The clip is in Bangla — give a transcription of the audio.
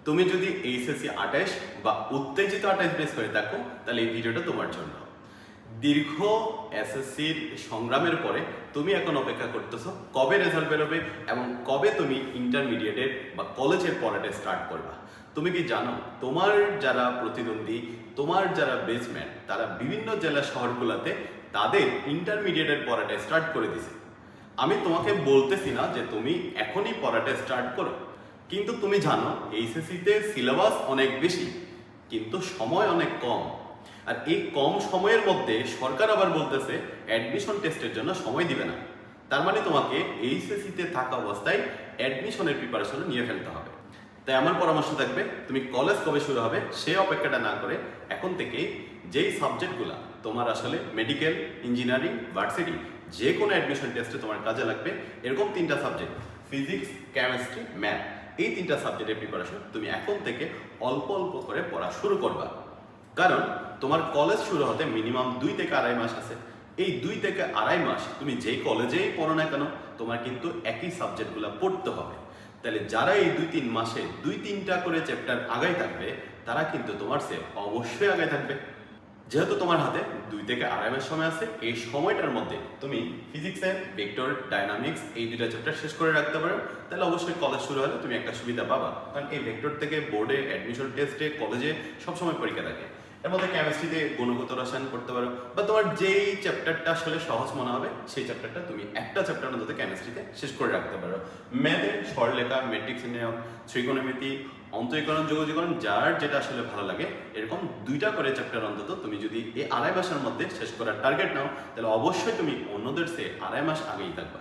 তুমি যদি এইচএসসি 28 বা উত্তেজিত 28 বেস হয়ে থাকো তাহলে এই ভিডিওটা তোমার জন্য। দীর্ঘ এসএসসির সংগ্রামের পরে তুমি এখন অপেক্ষা করতেছো কবে রেজাল্ট বেরোবে এবং কবে তুমি ইন্টারমিডিয়েটের বা কলেজের পড়াটা স্টার্ট করবা। তুমি কি জানো তোমার যারা প্রতিদ্বন্দ্বী, তোমার যারা বেসমেন্ট, তারা বিভিন্ন জেলা শহরগুলোতে তাদের ইন্টারমিডিয়েটের পড়াটা স্টার্ট করে দিছে। আমি তোমাকে বলতেছি না যে তুমি এখনই পড়াটা স্টার্ট করো, কিন্তু তুমি জানো এইচএসসিতে সিলেবাস অনেক বেশি কিন্তু সময় অনেক কম। আর এই কম সময়ের মধ্যে সরকার আবার বলতেছে অ্যাডমিশন টেস্টের জন্য সময় দিবে না। তার মানে তোমাকে এইচএসসিতে থাকা অবস্থায় অ্যাডমিশনের প্রিপারেশন নিয়ে ফেলতে হবে। তাই আমার পরামর্শ থাকবে তুমি কলেজ কবে শুরু হবে সে অপেক্ষাটা না করে এখন থেকে যেই সাবজেক্টগুলো তোমার আসলে মেডিকেল, ইঞ্জিনিয়ারিং, ভার্সিটি যে কোনো অ্যাডমিশন টেস্টে তোমার কাজে লাগবে এরকম 3টা সাবজেক্ট ফিজিক্স, কেমিস্ট্রি, ম্যাথ, এই 3টা সাবজেক্টের প্রিপারেশন তুমি এখন থেকে অল্প অল্প করে পড়া শুরু করবা। কারণ তোমার কলেজ শুরু হতে মিনিমাম 2 থেকে 2.5 মাস আছে। এই 2 থেকে 2.5 মাস তুমি যেই কলেজেই পড়ো না কেন তোমার কিন্তু একই সাবজেক্টগুলো পড়তে হবে। তাহলে যারা এই 2-3 মাসে 2-3টা করে চ্যাপ্টার আগায় থাকবে তারা কিন্তু তোমার চেয়ে অবশ্যই আগায় থাকবে। যেহেতু তোমার হাতে 2 থেকে 2.5 মাস সময় আছে, এই সময়টার মধ্যে তুমি ফিজিক্সের ভেক্টর, ডায়নামিক্স এই 2টা চ্যাপ্টার শেষ করে রাখতে পারো, তাহলে অবশ্যই কলেজ শুরু হলে তুমি একটা সুবিধা পাবা। কারণ এই ভেক্টর থেকে বোর্ডে, অ্যাডমিশন টেস্টে, কলেজে সবসময় পরীক্ষা থাকে। এর মধ্যে কেমিস্ট্রিতে গুণগত রসায়ন করতে পারো, বা তোমার যেই চ্যাপ্টারটা আসলে সহজ মনে হবে সেই চ্যাপ্টারটা তুমি একটা চ্যাপ্টার মধ্যে কেমিস্ট্রিতে শেষ করে রাখতে পারো। ম্যাথে সরলরেখা, ম্যাট্রিক্স নিয়ম, ত্রিকোণমিতি, অন্তরীকরণ, যোগজীকরণ, যার যেটা আসলে ভালো লাগে এরকম 2টা করে চ্যাপ্টার অন্তত তুমি যদি এই 2.5 মাসের মধ্যে শেষ করার টার্গেট নাও তাহলে অবশ্যই তুমি অন্যদের চেয়ে 2.5 মাস আগেই থাকবা।